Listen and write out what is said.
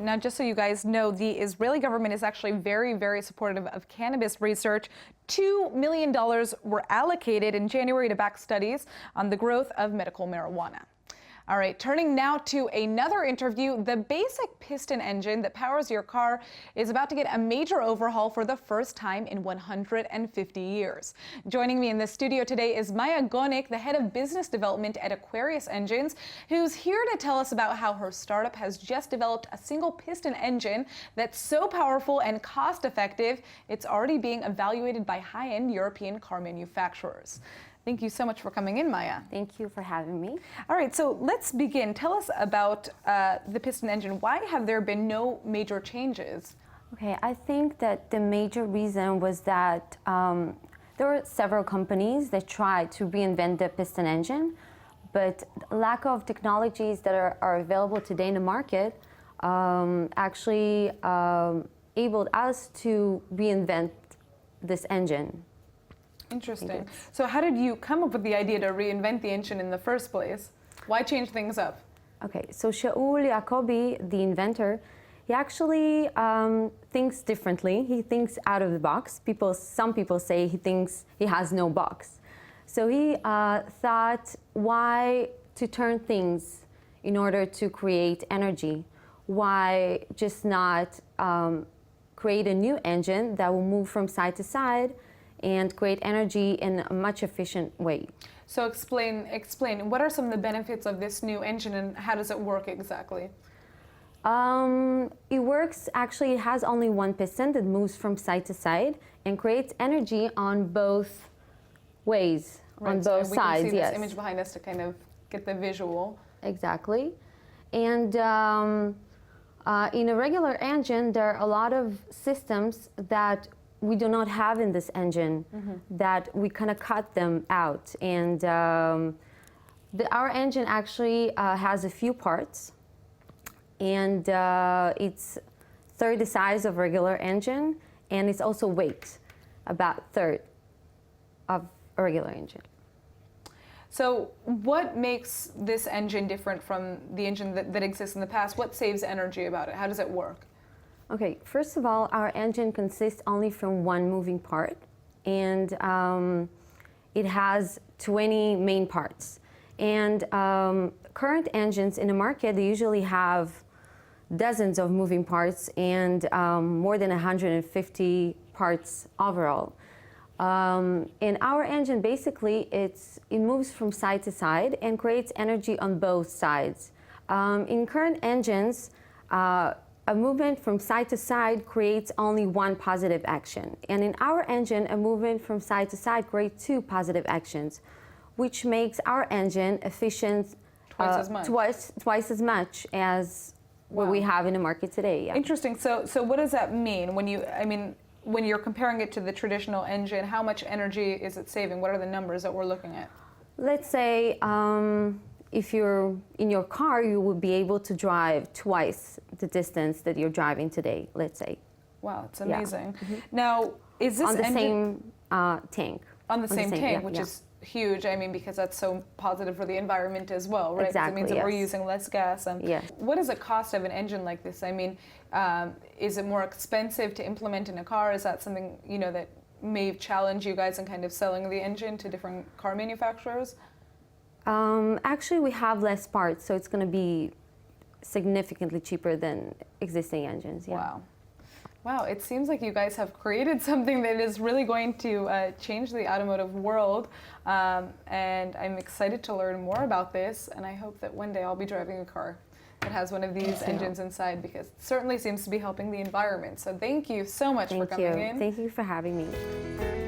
Now, just so you guys know, the Israeli government is actually very, very supportive of cannabis research. $2 million were allocated in January to back studies on the growth of medical marijuana. All right, turning now to another interview. The basic piston engine that powers your car is about to get a major overhaul for the first time in 150 years. Joining me in the studio today is Gonik, the head of business development at Aquarius Engines, who's here to tell us about how her startup has just developed a single piston engine that's so powerful and cost effective, it's already being evaluated by high-end European car manufacturers. Thank you so much for coming in, Maya. Thank you for having me. All right, so let's begin. Tell us about the piston engine. Why have there been no major changes? Okay, I think that the major reason was that there were several companies that tried to reinvent the piston engine, but lack of technologies that are available today in the market actually enabled us to reinvent this engine. Interesting. So how did you come up with the idea to reinvent the engine in the first place? Why change things up? Okay, so Shaul Yacobi, the inventor, he actually thinks differently. He thinks out of the box. Some people say he thinks he has no box. So he thought, why to turn things in order to create energy? Why just not create a new engine that will move from side to side and create energy in a much efficient way? So explain, what are some of the benefits of this new engine and how does it work exactly? It works, actually, it has only one piston that moves from side to side and creates energy on both ways, on both sides. We can see this image behind us to kind of get the visual. Exactly. And in a regular engine, there are a lot of systems that we do not have in this engine, that we kind of cut them out. And our engine actually has a few parts, and it's third the size of a regular engine, and it's also weight, about third of a regular engine. So what makes this engine different from the engine that exists in the past? What saves energy about it? How does it work? Okay, first of all, our engine consists only from one moving part, and it has 20 main parts. And current engines in the market, they usually have dozens of moving parts and more than 150 parts overall. In our engine, basically, it moves from side to side and creates energy on both sides. In current engines, a movement from side to side creates only one positive action. And in our engine, a movement from side to side creates two positive actions, which makes our engine efficient twice as much as what we have in the market today. Yeah. Interesting. So what does that mean when when you're comparing it to the traditional engine? How much energy is it saving? What are the numbers that we're looking at? Let's say if you're in your car, you will be able to drive twice the distance that you're driving today, let's say. Wow, it's amazing. Yeah. Now, is this on the same tank? On the same tank, which is huge. I mean, because that's so positive for the environment as well, right? Exactly. It means that we're using less gas. And what is the cost of an engine like this? I mean, is it more expensive to implement in a car? Is that something that may challenge you guys in kind of selling the engine to different car manufacturers? Actually, we have less parts, so it's going to be significantly cheaper than existing engines. Yeah. Wow. Wow, it seems like you guys have created something that is really going to change the automotive world, and I'm excited to learn more about this, and I hope that one day I'll be driving a car that has one of these engines inside, because it certainly seems to be helping the environment. So thank you so much for coming in. Thank you for having me.